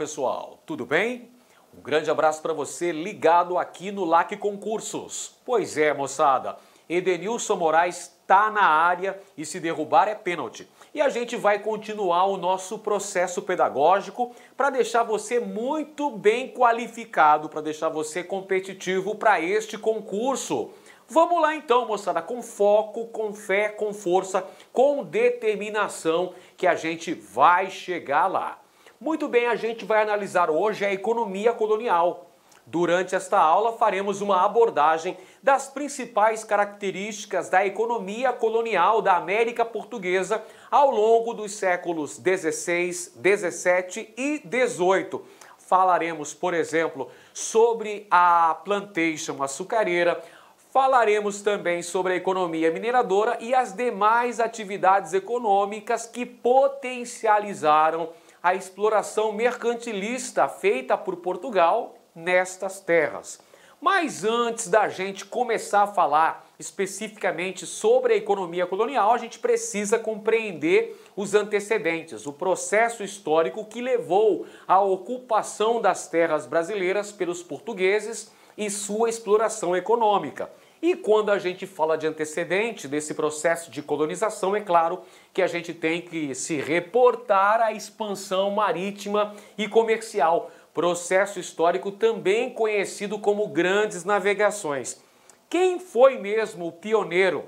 pessoal, tudo bem? Um grande abraço para você ligado aqui no LAC Concursos. Pois é, moçada, Edenilson Moraes está na área e se derrubar é pênalti. E a gente vai continuar o nosso processo pedagógico para deixar você muito bem qualificado, para deixar você competitivo para este concurso. Vamos lá então, moçada, com foco, com fé, com força, com determinação que a gente vai chegar lá. Muito bem, a gente vai analisar hoje a economia colonial. Durante esta aula faremos uma abordagem das principais características da economia colonial da América Portuguesa ao longo dos séculos XVI, XVII e XVIII. Falaremos, por exemplo, sobre a plantation açucareira, falaremos também sobre a economia mineradora e as demais atividades econômicas que potencializaram a exploração mercantilista feita por Portugal nestas terras. Mas antes da gente começar a falar especificamente sobre a economia colonial, a gente precisa compreender os antecedentes, o processo histórico que levou à ocupação das terras brasileiras pelos portugueses e sua exploração econômica. E quando a gente fala de antecedente desse processo de colonização, é claro que a gente tem que se reportar à expansão marítima e comercial, processo histórico também conhecido como grandes navegações. Quem foi mesmo o pioneiro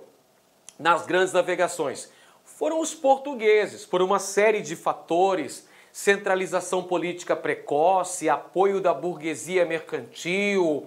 nas grandes navegações? Foram os portugueses, por uma série de fatores: centralização política precoce, apoio da burguesia mercantil,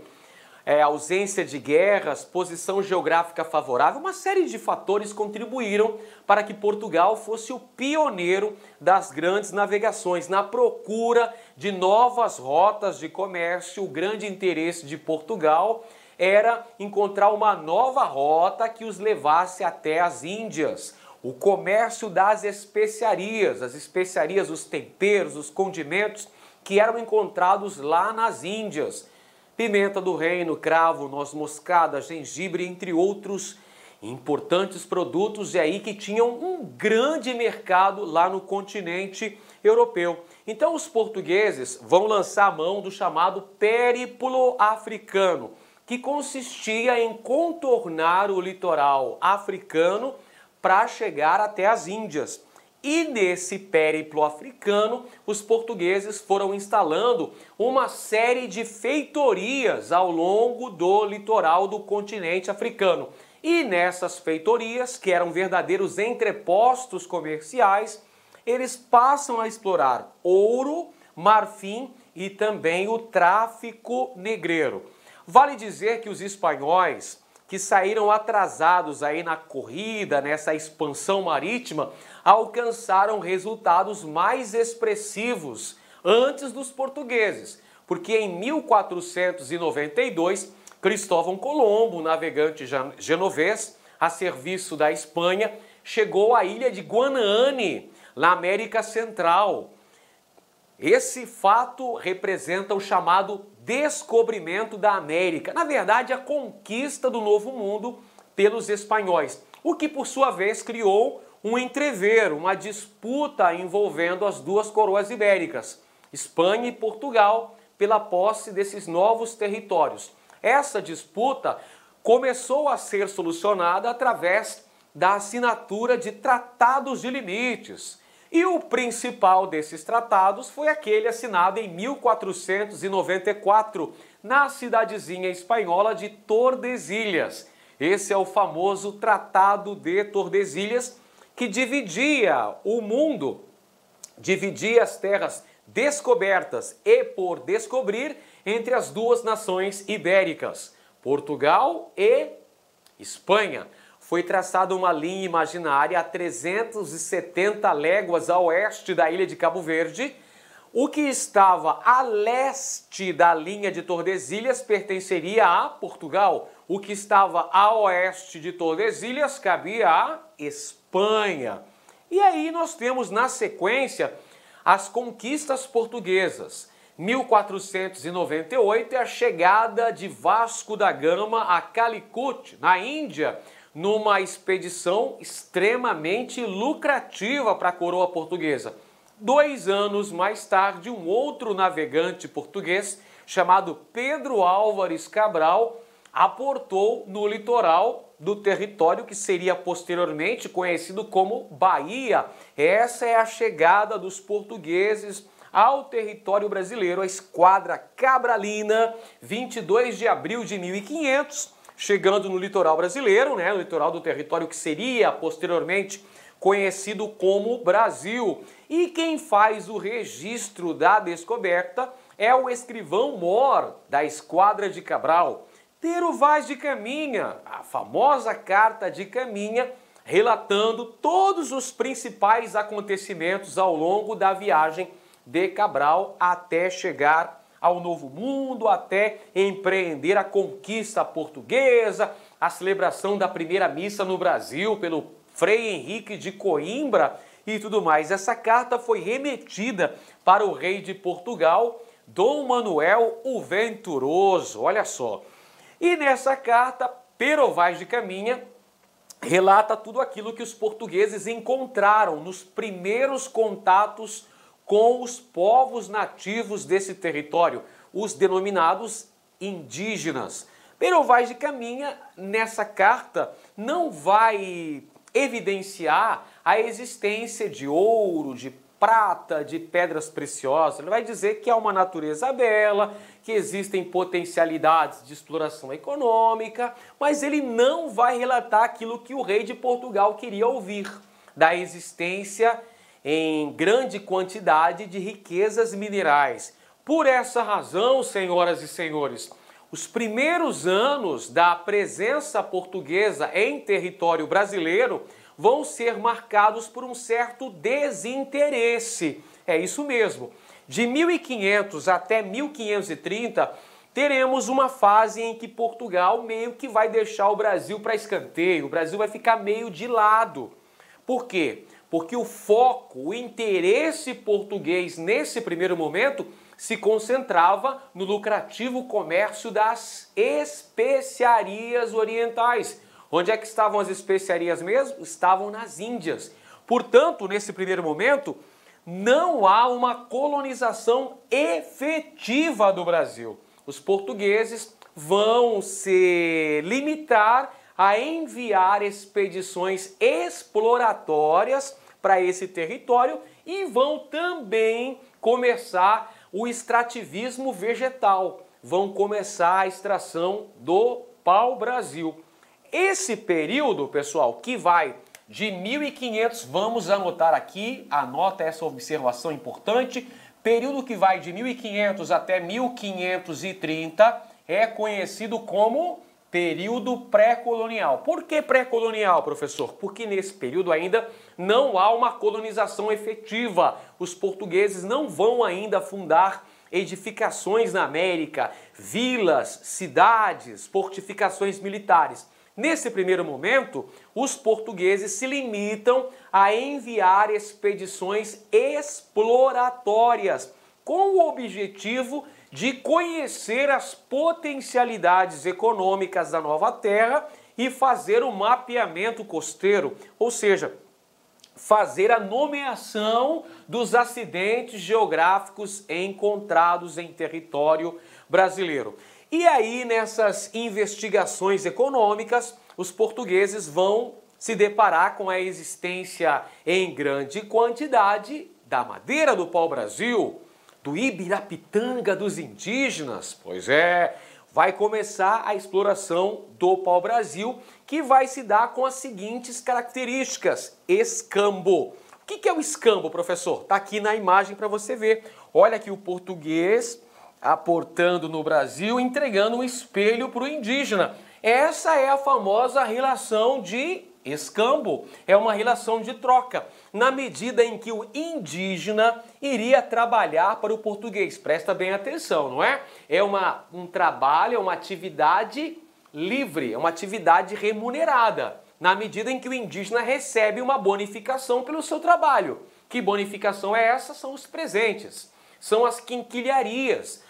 ausência de guerras, posição geográfica favorável, uma série de fatores contribuíram para que Portugal fosse o pioneiro das grandes navegações. Na procura de novas rotas de comércio, o grande interesse de Portugal era encontrar uma nova rota que os levasse até as Índias. O comércio das especiarias, as especiarias, os temperos, os condimentos que eram encontrados lá nas Índias. Pimenta do reino, cravo, noz moscada, gengibre, entre outros importantes produtos, e aí que tinham um grande mercado lá no continente europeu. Então os portugueses vão lançar a mão do chamado périplo africano, que consistia em contornar o litoral africano para chegar até as Índias. E nesse périplo africano, os portugueses foram instalando uma série de feitorias ao longo do litoral do continente africano. E nessas feitorias, que eram verdadeiros entrepostos comerciais, eles passam a explorar ouro, marfim e também o tráfico negreiro. Vale dizer que os espanhóis, que saíram atrasados aí na corrida, nessa expansão marítima, alcançaram resultados mais expressivos antes dos portugueses, porque em 1492, Cristóvão Colombo, navegante genovês, a serviço da Espanha, chegou à ilha de Guanahani, na América Central. Esse fato representa o chamado descobrimento da América, na verdade a conquista do Novo Mundo pelos espanhóis, o que por sua vez criou um entrevero, uma disputa envolvendo as duas coroas ibéricas, Espanha e Portugal, pela posse desses novos territórios. Essa disputa começou a ser solucionada através da assinatura de tratados de limites. E o principal desses tratados foi aquele assinado em 1494, na cidadezinha espanhola de Tordesilhas. Esse é o famoso Tratado de Tordesilhas, que dividia o mundo, dividia as terras descobertas e por descobrir entre as duas nações ibéricas, Portugal e Espanha. Foi traçada uma linha imaginária a 370 léguas a oeste da ilha de Cabo Verde. O que estava a leste da linha de Tordesilhas pertenceria a Portugal. O que estava a oeste de Tordesilhas cabia à Espanha. E aí nós temos na sequência as conquistas portuguesas. 1498 é a chegada de Vasco da Gama a Calicut, na Índia, numa expedição extremamente lucrativa para a coroa portuguesa. 2 anos mais tarde, um outro navegante português chamado Pedro Álvares Cabral aportou no litoral do território que seria posteriormente conhecido como Bahia. Essa é a chegada dos portugueses ao território brasileiro, a esquadra cabralina, 22 de abril de 1500, chegando no litoral brasileiro, no litoral do território que seria posteriormente conhecido como Brasil. E quem faz o registro da descoberta é o escrivão-mor da esquadra de Cabral, Pero Vaz de Caminha, a famosa Carta de Caminha, relatando todos os principais acontecimentos ao longo da viagem de Cabral até chegar ao Novo Mundo, até empreender a conquista portuguesa, a celebração da primeira missa no Brasil pelo Frei Henrique de Coimbra e tudo mais. Essa carta foi remetida para o rei de Portugal, Dom Manuel o Venturoso, olha só. E nessa carta, Pero Vaz de Caminha relata tudo aquilo que os portugueses encontraram nos primeiros contatos com os povos nativos desse território, os denominados indígenas. Pero Vaz de Caminha, nessa carta, não vai evidenciar a existência de ouro, de prata, de pedras preciosas. Ele vai dizer que é uma natureza bela, que existem potencialidades de exploração econômica, mas ele não vai relatar aquilo que o rei de Portugal queria ouvir, da existência em grande quantidade de riquezas minerais. Por essa razão, senhoras e senhores, os primeiros anos da presença portuguesa em território brasileiro vão ser marcados por um certo desinteresse. É isso mesmo. De 1500 até 1530, teremos uma fase em que Portugal meio que vai deixar o Brasil para escanteio, o Brasil vai ficar meio de lado. Por quê? Porque o foco, o interesse português nesse primeiro momento se concentrava no lucrativo comércio das especiarias orientais. Onde é que estavam as especiarias mesmo? Estavam nas Índias. Portanto, nesse primeiro momento, não há uma colonização efetiva do Brasil. Os portugueses vão se limitar a enviar expedições exploratórias para esse território e vão também começar o extrativismo vegetal, vão começar a extração do pau-brasil. Esse período, pessoal, que vai de 1500, vamos anotar aqui, anota essa observação importante, período que vai de 1500 até 1530 é conhecido como período pré-colonial. Por que pré-colonial, professor? Porque nesse período ainda não há uma colonização efetiva. Os portugueses não vão ainda fundar edificações na América, vilas, cidades, fortificações militares. Nesse primeiro momento, os portugueses se limitam a enviar expedições exploratórias com o objetivo de conhecer as potencialidades econômicas da nova terra e fazer o mapeamento costeiro, ou seja, fazer a nomeação dos acidentes geográficos encontrados em território brasileiro. E aí, nessas investigações econômicas, os portugueses vão se deparar com a existência em grande quantidade da madeira do pau-brasil, do Ibirapitanga dos indígenas. Pois é, vai começar a exploração do pau-brasil, que vai se dar com as seguintes características. Escambo. O que é o escambo, professor? Está aqui na imagem para você ver. Olha aqui o português aportando no Brasil, entregando um espelho para o indígena. Essa é a famosa relação de escambo, é uma relação de troca, na medida em que o indígena iria trabalhar para o português. Presta bem atenção, não é? É um trabalho, é uma atividade livre, é uma atividade remunerada, na medida em que o indígena recebe uma bonificação pelo seu trabalho. Que bonificação é essa? São os presentes, são as quinquilharias,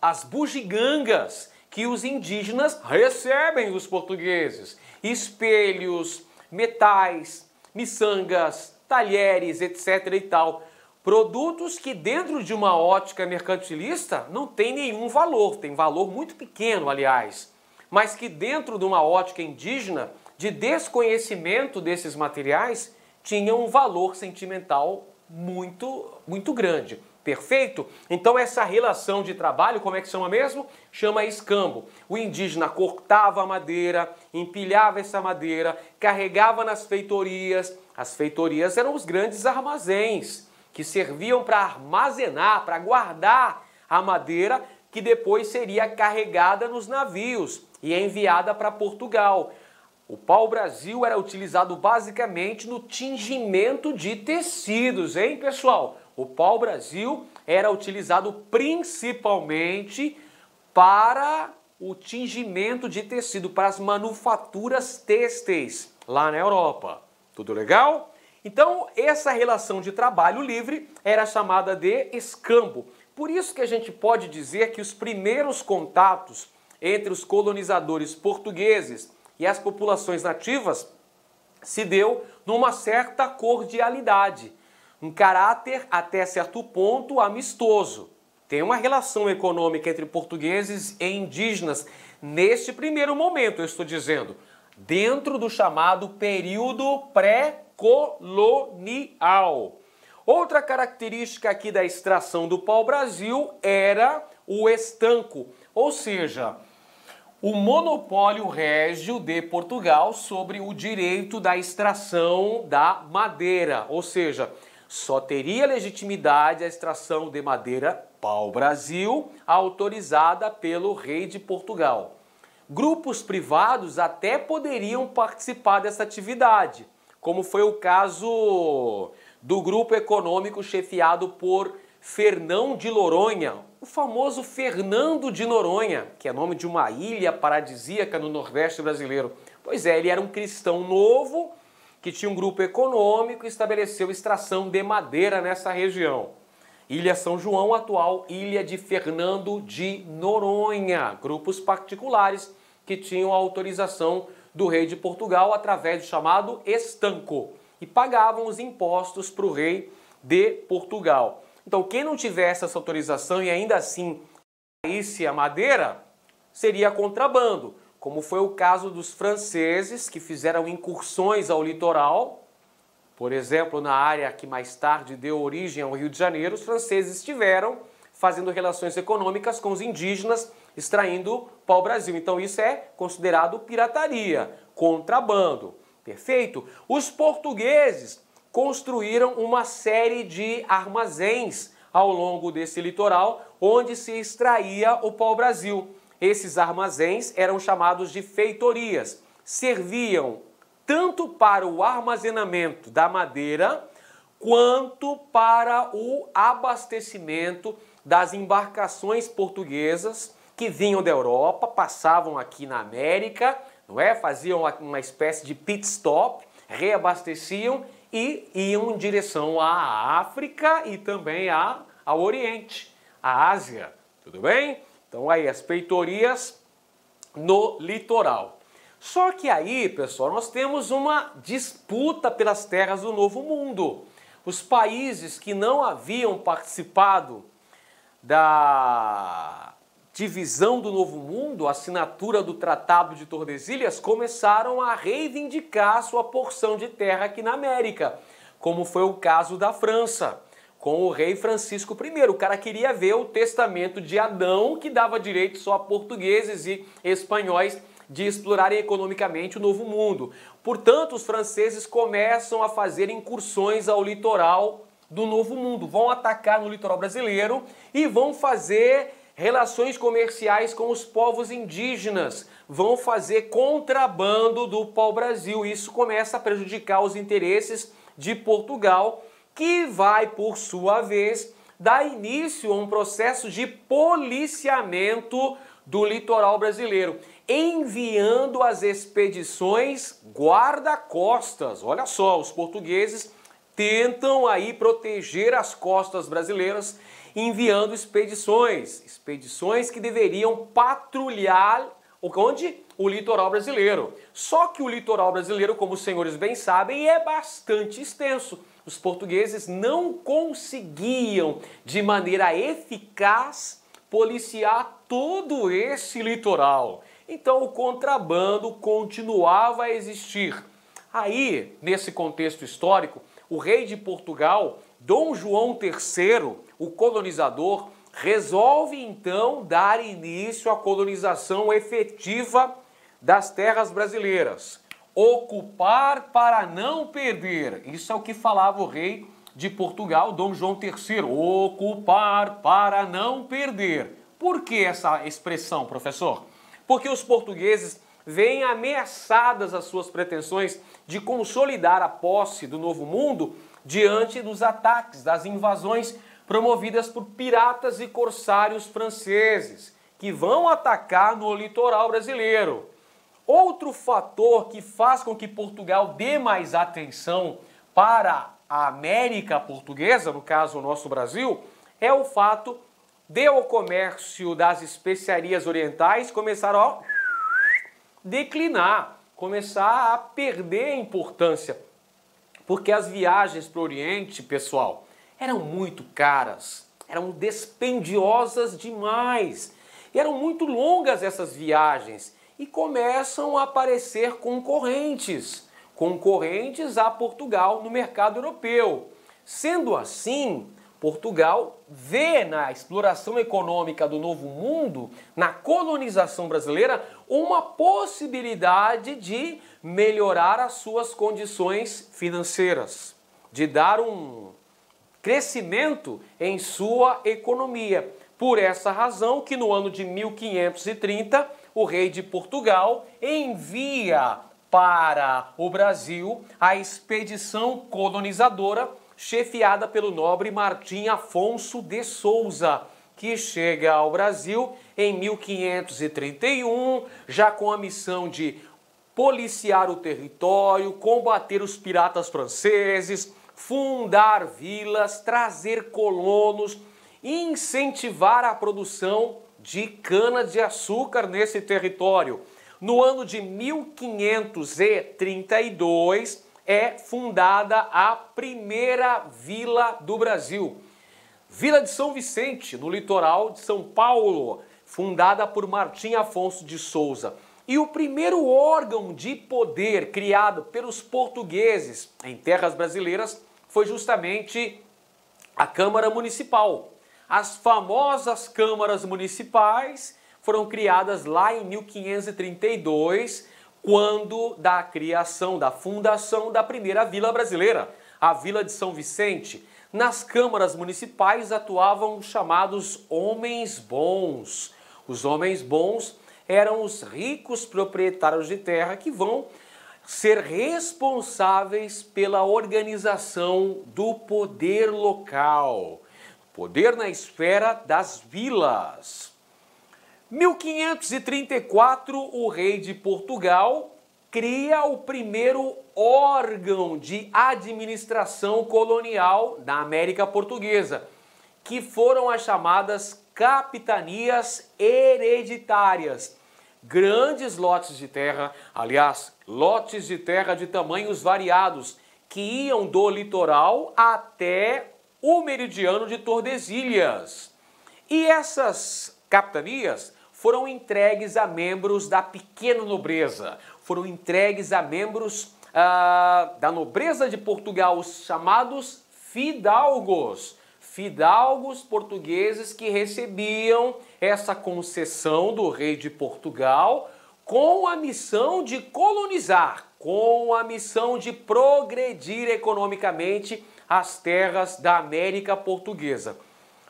as bugigangas que os indígenas recebem dos portugueses. Espelhos, metais, miçangas, talheres, etc. e tal. Produtos que dentro de uma ótica mercantilista não tem nenhum valor, tem valor muito pequeno, aliás, mas que dentro de uma ótica indígena, de desconhecimento desses materiais, tinham um valor sentimental muito grande. Perfeito? Então essa relação de trabalho, como é que chama mesmo? Chama escambo. O indígena cortava a madeira, empilhava essa madeira, carregava nas feitorias. As feitorias eram os grandes armazéns que serviam para armazenar, para guardar a madeira que depois seria carregada nos navios e enviada para Portugal. O pau-brasil era utilizado basicamente no tingimento de tecidos, hein, pessoal? O pau-brasil era utilizado principalmente para o tingimento de tecido, para as manufaturas têxteis lá na Europa. Tudo legal? Então, essa relação de trabalho livre era chamada de escambo. Por isso que a gente pode dizer que os primeiros contatos entre os colonizadores portugueses e as populações nativas se deu numa certa cordialidade, um caráter até certo ponto amistoso. Tem uma relação econômica entre portugueses e indígenas neste primeiro momento, eu estou dizendo, dentro do chamado período pré-colonial. Outra característica aqui da extração do pau-brasil era o estanco, ou seja, o monopólio régio de Portugal sobre o direito da extração da madeira, ou seja, só teria legitimidade a extração de madeira pau-brasil autorizada pelo rei de Portugal. Grupos privados até poderiam participar dessa atividade, como foi o caso do grupo econômico chefiado por Fernão de Noronha, o famoso Fernando de Noronha, que é nome de uma ilha paradisíaca no Nordeste brasileiro. Pois é, ele era um cristão novo que tinha um grupo econômico e estabeleceu extração de madeira nessa região. Ilha São João, atual Ilha de Fernando de Noronha. Grupos particulares que tinham a autorização do rei de Portugal através do chamado estanco e pagavam os impostos para o rei de Portugal. Então, quem não tivesse essa autorização e ainda assim saísse a madeira, seria contrabando, como foi o caso dos franceses que fizeram incursões ao litoral. Por exemplo, na área que mais tarde deu origem ao Rio de Janeiro, os franceses estiveram fazendo relações econômicas com os indígenas, extraindo pau-brasil. Então isso é considerado pirataria, contrabando. Perfeito? Os portugueses construíram uma série de armazéns ao longo desse litoral, onde se extraía o pau-brasil. Esses armazéns eram chamados de feitorias. Serviam tanto para o armazenamento da madeira, quanto para o abastecimento das embarcações portuguesas que vinham da Europa, passavam aqui na América, não é? Faziam uma espécie de pit stop, reabasteciam e iam em direção à África e também ao Oriente, à Ásia. Tudo bem? Então aí as feitorias no litoral. Só que aí, pessoal, nós temos uma disputa pelas terras do Novo Mundo. Os países que não haviam participado da divisão do Novo Mundo, a assinatura do Tratado de Tordesilhas, começaram a reivindicar sua porção de terra aqui na América, como foi o caso da França, com o rei Francisco I. O cara queria ver o testamento de Adão, que dava direito só a portugueses e espanhóis de explorarem economicamente o Novo Mundo. Portanto, os franceses começam a fazer incursões ao litoral do Novo Mundo, vão atacar no litoral brasileiro e vão fazer relações comerciais com os povos indígenas, vão fazer contrabando do pau-brasil. Isso começa a prejudicar os interesses de Portugal, que vai, por sua vez, dar início a um processo de policiamento do litoral brasileiro, enviando as expedições guarda-costas. Olha só, os portugueses tentam aí proteger as costas brasileiras, enviando expedições que deveriam patrulhar onde? O litoral brasileiro. Só que o litoral brasileiro, como os senhores bem sabem, é bastante extenso. os portugueses não conseguiam de maneira eficaz policiar todo esse litoral. Então o contrabando continuava a existir. Aí, nesse contexto histórico, o rei de Portugal, Dom João III, o colonizador, resolve então dar início à colonização efetiva das terras brasileiras. Ocupar para não perder. Isso é o que falava o rei de Portugal, Dom João III. Ocupar para não perder. Por que essa expressão, professor? Porque os portugueses veem ameaçadas as suas pretensões de consolidar a posse do Novo Mundo diante dos ataques, das invasões promovidas por piratas e corsários franceses, que vão atacar no litoral brasileiro. Outro fator que faz com que Portugal dê mais atenção para a América portuguesa, no caso o nosso Brasil, é o fato de o comércio das especiarias orientais começar a declinar, começar a perder importância, porque as viagens para o Oriente, pessoal, eram muito caras, eram dispendiosas demais, e eram muito longas essas viagens, e começam a aparecer concorrentes a Portugal no mercado europeu. Sendo assim, Portugal vê na exploração econômica do Novo Mundo, na colonização brasileira, uma possibilidade de melhorar as suas condições financeiras, de dar um crescimento em sua economia. Por essa razão que no ano de 1530, o rei de Portugal envia para o Brasil a expedição colonizadora chefiada pelo nobre Martim Afonso de Souza, que chega ao Brasil em 1531, já com a missão de policiar o território, combater os piratas franceses, fundar vilas, trazer colonos, incentivar a produção de cana-de-açúcar nesse território. No ano de 1532 é fundada a primeira vila do Brasil, Vila de São Vicente, no litoral de São Paulo, fundada por Martim Afonso de Souza. E o primeiro órgão de poder criado pelos portugueses em terras brasileiras foi justamente a Câmara Municipal. As famosas câmaras municipais foram criadas lá em 1532, quando da criação, da fundação da primeira vila brasileira, a Vila de São Vicente. Nas câmaras municipais atuavam os chamados homens bons. Os homens bons eram os ricos proprietários de terra que vão ser responsáveis pela organização do poder local, poder na esfera das vilas. 1534, o rei de Portugal cria o primeiro órgão de administração colonial da América Portuguesa, que foram as chamadas capitanias hereditárias. Grandes lotes de terra, aliás, lotes de terra de tamanhos variados, que iam do litoral até o meridiano de Tordesilhas. E essas capitanias foram entregues a membros da pequena nobreza, foram entregues a membros da nobreza de Portugal, os chamados fidalgos. Fidalgos portugueses que recebiam essa concessão do rei de Portugal com a missão de colonizar, com a missão de progredir economicamente as terras da América Portuguesa.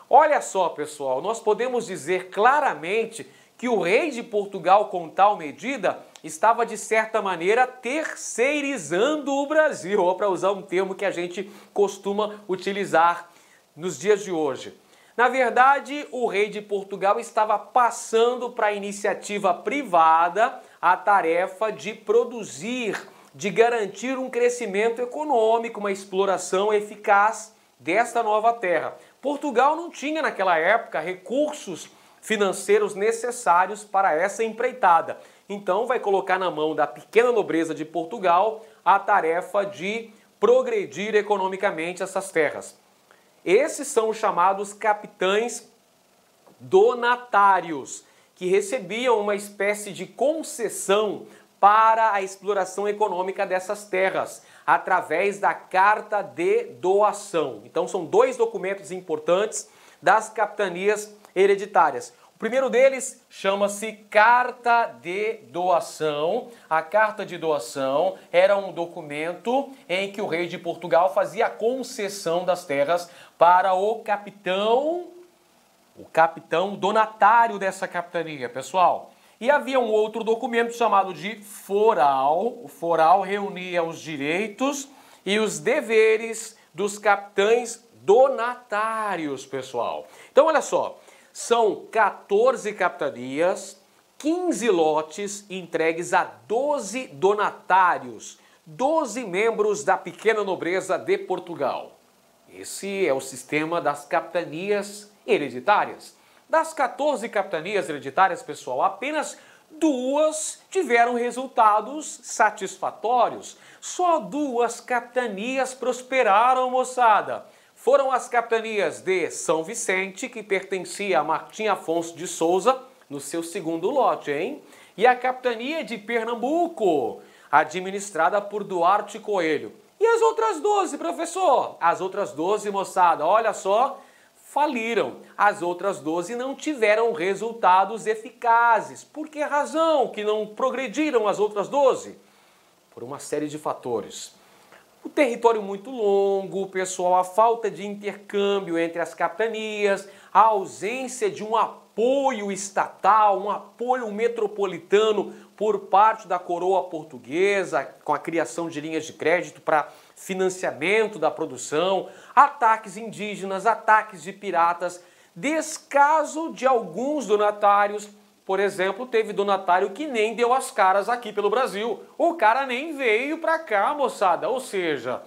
Olha só, pessoal, nós podemos dizer claramente que o rei de Portugal, com tal medida, estava, de certa maneira, terceirizando o Brasil, ou para usar um termo que a gente costuma utilizar nos dias de hoje. Na verdade, o rei de Portugal estava passando para a iniciativa privada a tarefa de produzir, de garantir um crescimento econômico, uma exploração eficaz desta nova terra. Portugal não tinha naquela época recursos financeiros necessários para essa empreitada. Então vai colocar na mão da pequena nobreza de Portugal a tarefa de progredir economicamente essas terras. Esses são os chamados capitães donatários, que recebiam uma espécie de concessão para a exploração econômica dessas terras, através da carta de doação. Então são dois documentos importantes das capitanias hereditárias. O primeiro deles chama-se Carta de Doação. A Carta de Doação era um documento em que o rei de Portugal fazia a concessão das terras para o capitão donatário dessa capitania, pessoal. E havia um outro documento chamado de foral. O foral reunia os direitos e os deveres dos capitães donatários, pessoal. Então, olha só, são 14 capitanias, 15 lotes entregues a 12 donatários, 12 membros da pequena nobreza de Portugal. Esse é o sistema das capitanias hereditárias. Das 14 capitanias hereditárias, pessoal, apenas 2 tiveram resultados satisfatórios. Só 2 capitanias prosperaram, moçada. Foram as capitanias de São Vicente, que pertencia a Martim Afonso de Souza, no seu segundo lote, hein? E a capitania de Pernambuco, administrada por Duarte Coelho. E as outras 12, professor? As outras 12, moçada, olha só, faliram. As outras 12 não tiveram resultados eficazes. Por que razão que não progrediram as outras 12? Por uma série de fatores. O território muito longo, pessoal, a falta de intercâmbio entre as capitanias, a ausência de um apoio estatal, um apoio metropolitano por parte da coroa portuguesa, com a criação de linhas de crédito para financiamento da produção, ataques indígenas, ataques de piratas, descaso de alguns donatários. Por exemplo, teve donatário que nem deu as caras aqui pelo Brasil. O cara nem veio para cá, moçada. Ou seja,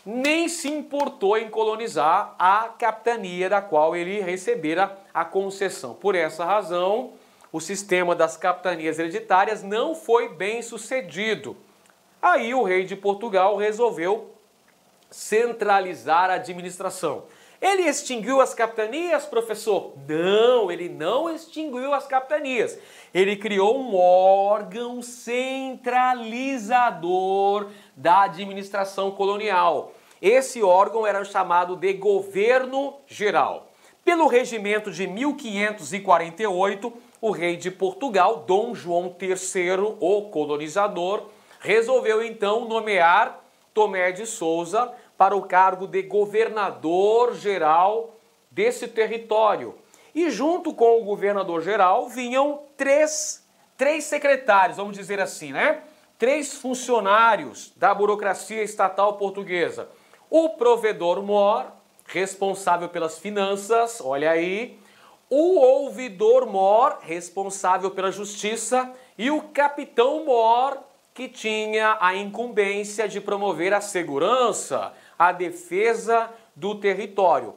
nem se importou em colonizar a capitania da qual ele recebera a concessão. Por essa razão, o sistema das capitanias hereditárias não foi bem sucedido. Aí o rei de Portugal resolveu centralizar a administração. Ele extinguiu as capitanias, professor? Não, ele não extinguiu as capitanias. Ele criou um órgão centralizador da administração colonial. Esse órgão era chamado de Governo Geral. Pelo regimento de 1548, o rei de Portugal, Dom João III, o colonizador, resolveu então nomear Tomé de Souza para o cargo de governador-geral desse território. E junto com o governador-geral vinham três secretários, vamos dizer assim, né? 3 funcionários da burocracia estatal portuguesa. O provedor-mor, responsável pelas finanças, olha aí. O ouvidor-mor, responsável pela justiça. E o capitão-mor, que tinha a incumbência de promover a segurança, a defesa do território.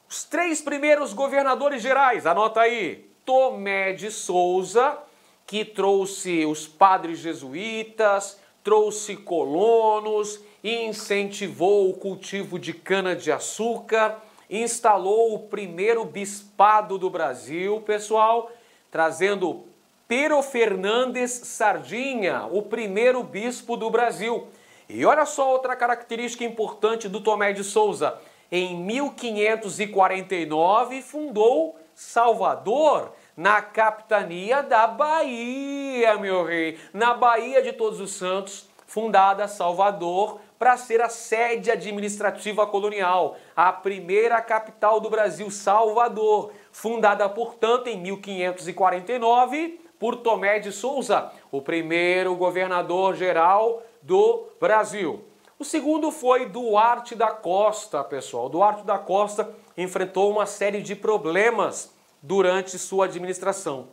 Os 3 primeiros governadores gerais, anota aí, Tomé de Souza, que trouxe os padres jesuítas, trouxe colonos, incentivou o cultivo de cana-de-açúcar, instalou o primeiro bispado do Brasil, pessoal, trazendo Pero Fernandes Sardinha, o primeiro bispo do Brasil. E olha só outra característica importante do Tomé de Souza. Em 1549 fundou Salvador, na capitania da Bahia, meu rei. Na Bahia de Todos os Santos, fundada Salvador para ser a sede administrativa colonial. A primeira capital do Brasil, Salvador, fundada, portanto, em 1549 por Tomé de Souza, o primeiro governador-geral do Brasil. O segundo foi Duarte da Costa, pessoal. Duarte da Costa enfrentou uma série de problemas durante sua administração.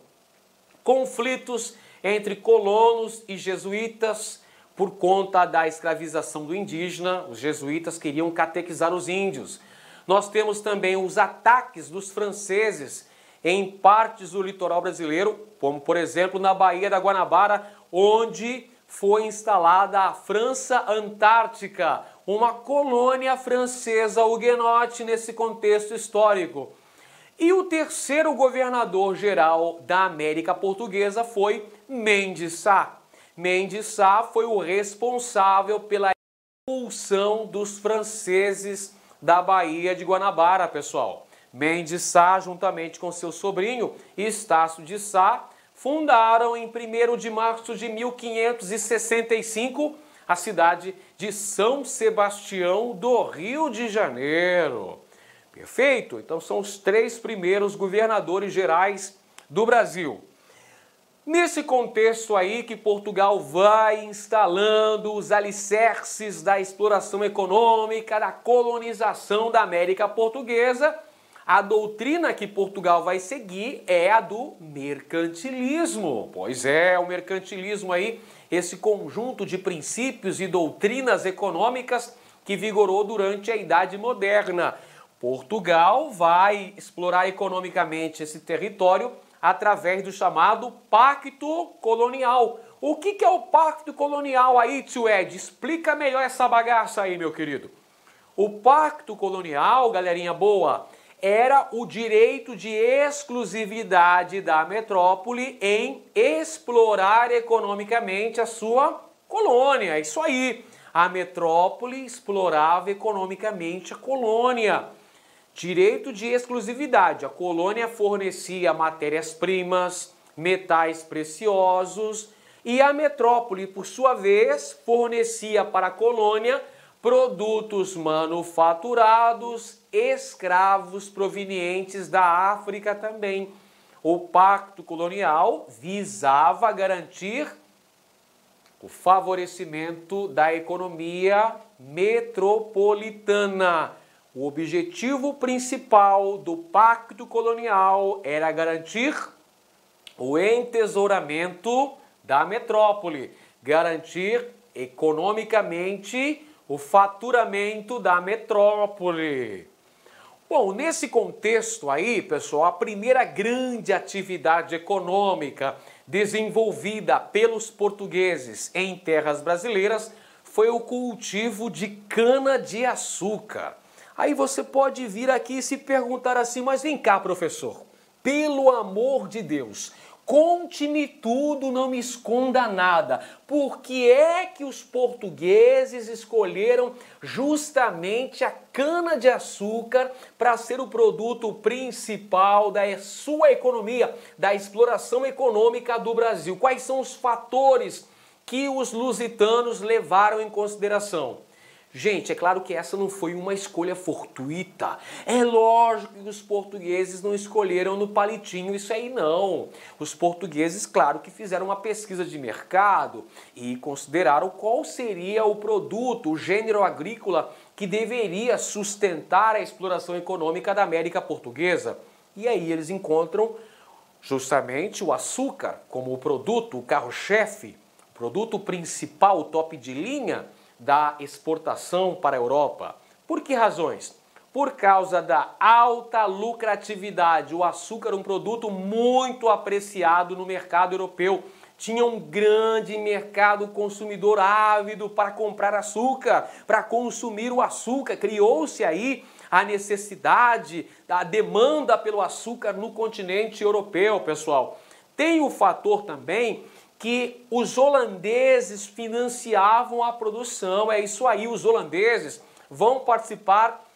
Conflitos entre colonos e jesuítas por conta da escravização do indígena. Os jesuítas queriam catequizar os índios. Nós temos também os ataques dos franceses em partes do litoral brasileiro, como por exemplo na Baía da Guanabara, onde foi instalada a França Antártica, uma colônia francesa huguenote nesse contexto histórico. E o terceiro governador-geral da América Portuguesa foi Mendes Sá. Mendes Sá foi o responsável pela expulsão dos franceses da Baía de Guanabara, pessoal. Mendes Sá, juntamente com seu sobrinho Estácio de Sá, fundaram em 1º de março de 1565 a cidade de São Sebastião do Rio de Janeiro. Perfeito? Então são os 3 primeiros governadores gerais do Brasil. Nesse contexto aí que Portugal vai instalando os alicerces da exploração econômica, da colonização da América Portuguesa, a doutrina que Portugal vai seguir é a do mercantilismo. Pois é, o mercantilismo aí, esse conjunto de princípios e doutrinas econômicas que vigorou durante a Idade Moderna. Portugal vai explorar economicamente esse território através do chamado Pacto Colonial. O que é o Pacto Colonial aí, tio Ed? Explica melhor essa bagaça aí, meu querido. O Pacto Colonial, galerinha boa, era o direito de exclusividade da metrópole em explorar economicamente a sua colônia. É isso aí. A metrópole explorava economicamente a colônia. Direito de exclusividade. A colônia fornecia matérias-primas, metais preciosos e a metrópole, por sua vez, fornecia para a colônia produtos manufaturados, escravos provenientes da África também. O Pacto Colonial visava garantir o favorecimento da economia metropolitana. O objetivo principal do Pacto Colonial era garantir o entesouramento da metrópole, garantir economicamente o faturamento da metrópole. Bom, nesse contexto aí, pessoal, a primeira grande atividade econômica desenvolvida pelos portugueses em terras brasileiras foi o cultivo de cana-de-açúcar. Aí você pode vir aqui e se perguntar assim, mas vem cá, professor, pelo amor de Deus, conte-me tudo, não me esconda nada. Por que é que os portugueses escolheram justamente a cana-de-açúcar para ser o produto principal da sua economia, da exploração econômica do Brasil? Quais são os fatores que os lusitanos levaram em consideração? Gente, é claro que essa não foi uma escolha fortuita. É lógico que os portugueses não escolheram no palitinho isso aí, não. Os portugueses, claro que fizeram uma pesquisa de mercado e consideraram qual seria o produto, o gênero agrícola que deveria sustentar a exploração econômica da América Portuguesa. E aí eles encontram justamente o açúcar como o produto, o carro-chefe, o produto principal, o top de linha da exportação para a Europa. Por que razões? Por causa da alta lucratividade. O açúcar é um produto muito apreciado no mercado europeu. Tinha um grande mercado consumidor ávido para comprar açúcar, para consumir o açúcar. Criou-se aí a necessidade, a demanda pelo açúcar no continente europeu, pessoal. Tem o fator também que os holandeses financiavam a produção. É isso aí, os holandeses vão participar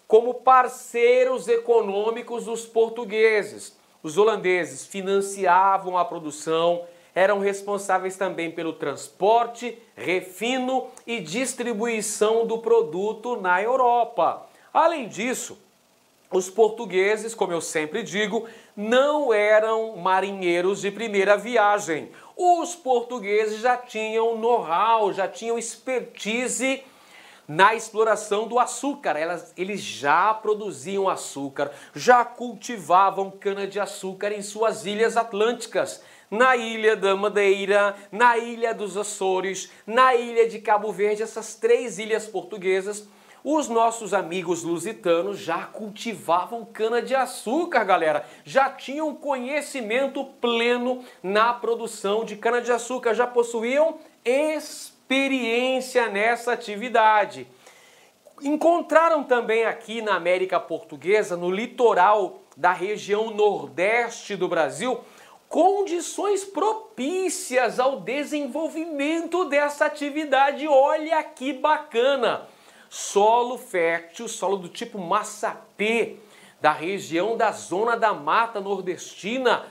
como parceiros econômicos dos portugueses. Os holandeses financiavam a produção, eram responsáveis também pelo transporte, refino e distribuição do produto na Europa. Além disso, os portugueses, como eu sempre digo, não eram marinheiros de primeira viagem. Os portugueses já tinham know-how, já tinham expertise na exploração do açúcar. Eles já produziam açúcar, já cultivavam cana-de-açúcar em suas ilhas atlânticas, na Ilha da Madeira, na Ilha dos Açores, na Ilha de Cabo Verde, essas 3 ilhas portuguesas. Os nossos amigos lusitanos já cultivavam cana-de-açúcar, galera. Já tinham conhecimento pleno na produção de cana-de-açúcar, já possuíam experiência nessa atividade. Encontraram também aqui na América Portuguesa, no litoral da região nordeste do Brasil, condições propícias ao desenvolvimento dessa atividade. Olha que bacana! Solo fértil, solo do tipo massapê, da região da zona da mata nordestina,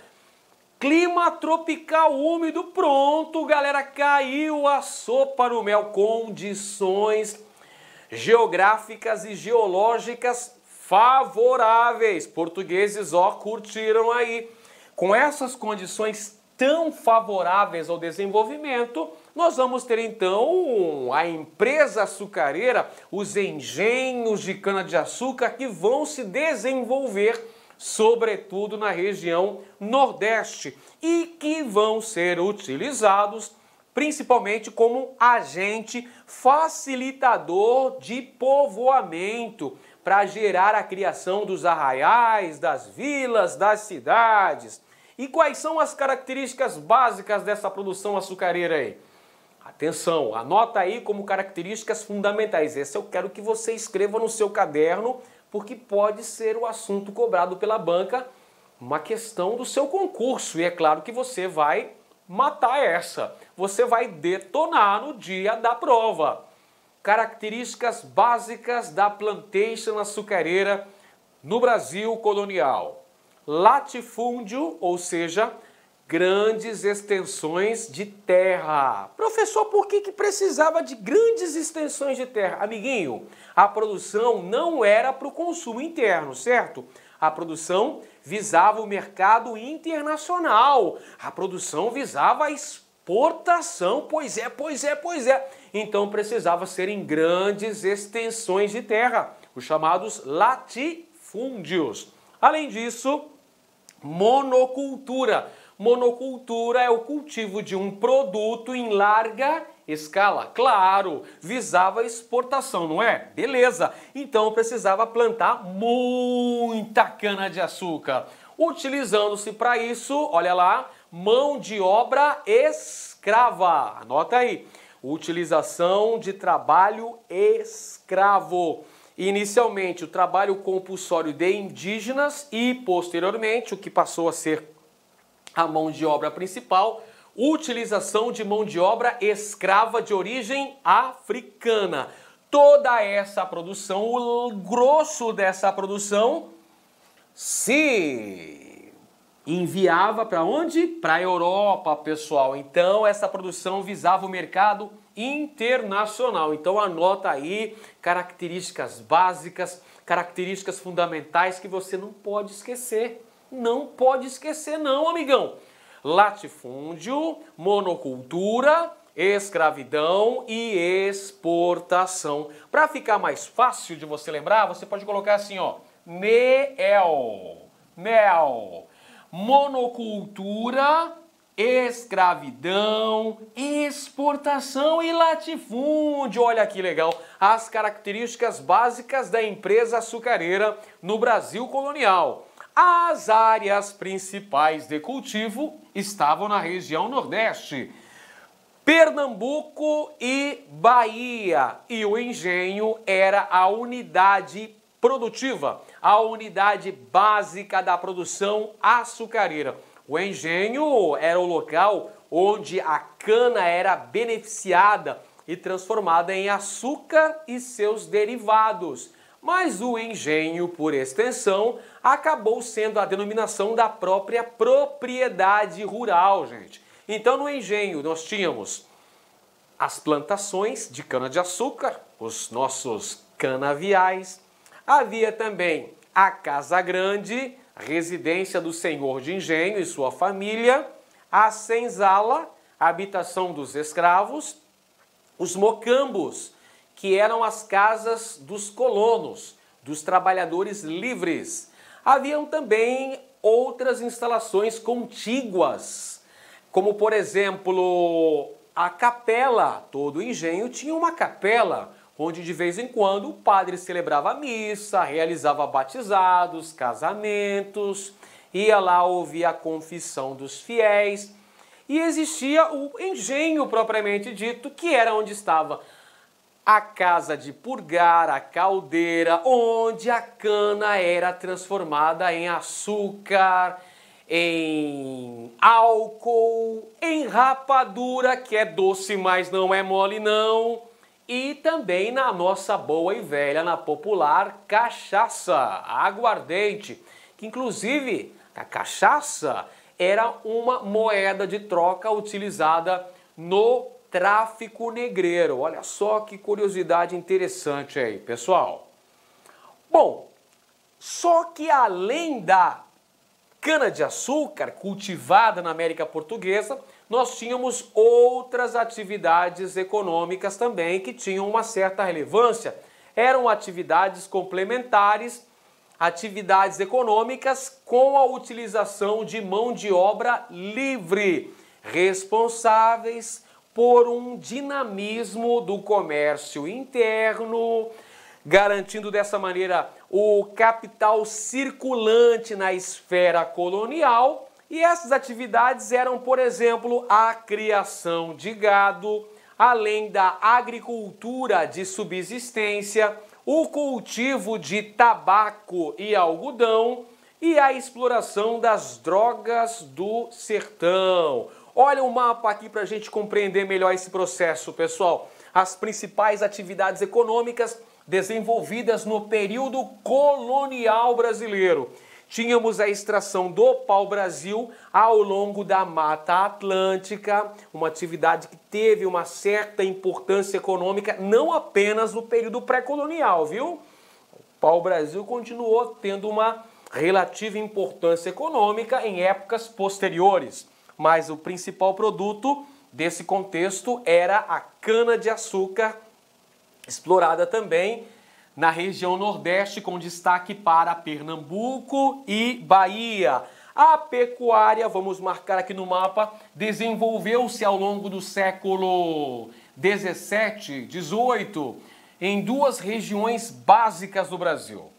clima tropical úmido, pronto, galera, caiu a sopa no mel. Condições geográficas e geológicas favoráveis. Portugueses, ó, curtiram aí. Com essas condições tão favoráveis ao desenvolvimento, nós vamos ter então a empresa açucareira, os engenhos de cana-de-açúcar que vão se desenvolver, sobretudo na região Nordeste, e que vão ser utilizados principalmente como agente facilitador de povoamento, para gerar a criação dos arraiais, das vilas, das cidades. E quais são as características básicas dessa produção açucareira aí? Atenção, anota aí como características fundamentais. Esse eu quero que você escreva no seu caderno, porque pode ser o assunto cobrado pela banca, uma questão do seu concurso. E é claro que você vai matar essa. Você vai detonar no dia da prova. Características básicas da plantation açucareira no Brasil colonial. Latifúndio, ou seja, grandes extensões de terra. Professor, por que precisava de grandes extensões de terra? Amiguinho, a produção não era para o consumo interno, certo? A produção visava o mercado internacional. A produção visava a exportação. Pois é. Então precisava ser em grandes extensões de terra, os chamados latifúndios. Além disso, monocultura. Monocultura é o cultivo de um produto em larga escala. Claro, visava exportação, não é? Beleza. Então precisava plantar muita cana-de-açúcar. Utilizando-se para isso, olha lá, mão de obra escrava. Anota aí. Utilização de trabalho escravo. Inicialmente, o trabalho compulsório de indígenas e, posteriormente, o que passou a ser a mão de obra principal, utilização de mão de obra escrava de origem africana. Toda essa produção, o grosso dessa produção, se enviava para onde? Para a Europa, pessoal. Então, essa produção visava o mercado internacional. Então, anota aí características básicas, características fundamentais que você não pode esquecer. Não pode esquecer não, amigão. Latifúndio, monocultura, escravidão e exportação. Para ficar mais fácil de você lembrar, você pode colocar assim, ó, mel, monocultura, escravidão, exportação e latifúndio. Olha que legal, as características básicas da empresa açucareira no Brasil colonial. As áreas principais de cultivo estavam na região Nordeste, Pernambuco e Bahia. E o engenho era a unidade produtiva, a unidade básica da produção açucareira. O engenho era o local onde a cana era beneficiada e transformada em açúcar e seus derivados. Mas o engenho, por extensão, acabou sendo a denominação da própria propriedade rural, gente. Então, no engenho, nós tínhamos as plantações de cana-de-açúcar, os nossos canaviais. Havia também a Casa Grande, residência do senhor de engenho e sua família, a senzala, a habitação dos escravos, os mocambos, que eram as casas dos colonos, dos trabalhadores livres. Haviam também outras instalações contíguas, como por exemplo a capela. Todo engenho tinha uma capela, onde de vez em quando o padre celebrava a missa, realizava batizados, casamentos, ia lá ouvir a confissão dos fiéis. E existia o engenho propriamente dito, que era onde estava a casa de purgar, a caldeira, onde a cana era transformada em açúcar, em álcool, em rapadura, que é doce, mas não é mole não, e também na nossa boa e velha, na popular cachaça, aguardente, que inclusive a cachaça era uma moeda de troca utilizada no tráfico negreiro. Olha só que curiosidade interessante aí, pessoal. Bom, só que além da cana-de-açúcar cultivada na América Portuguesa, nós tínhamos outras atividades econômicas também que tinham uma certa relevância. Eram atividades complementares, atividades econômicas com a utilização de mão de obra livre, responsáveis por um dinamismo do comércio interno, garantindo dessa maneira o capital circulante na esfera colonial. E essas atividades eram, por exemplo, a criação de gado, além da agricultura de subsistência, o cultivo de tabaco e algodão e a exploração das drogas do sertão. Olha o mapa aqui para a gente compreender melhor esse processo, pessoal. As principais atividades econômicas desenvolvidas no período colonial brasileiro. Tínhamos a extração do pau-brasil ao longo da Mata Atlântica, uma atividade que teve uma certa importância econômica, não apenas no período pré-colonial, viu? O pau-brasil continuou tendo uma relativa importância econômica em épocas posteriores, mas o principal produto desse contexto era a cana-de-açúcar, explorada também na região Nordeste, com destaque para Pernambuco e Bahia. A pecuária, vamos marcar aqui no mapa, desenvolveu-se ao longo do século 17, 18, em duas regiões básicas do Brasil.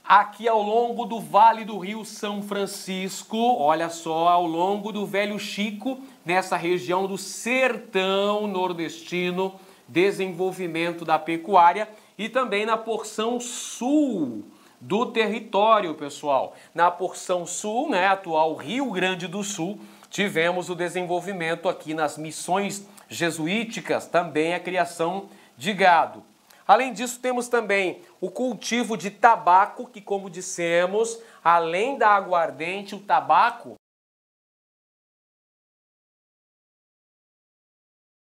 Aqui ao longo do Vale do Rio São Francisco, olha só, ao longo do Velho Chico, nessa região do sertão nordestino, desenvolvimento da pecuária, e também na porção sul do território, pessoal. Na porção sul, né, atual Rio Grande do Sul, tivemos o desenvolvimento aqui nas missões jesuíticas, também a criação de gado. Além disso, temos também o cultivo de tabaco, que, como dissemos, além da aguardente, o tabaco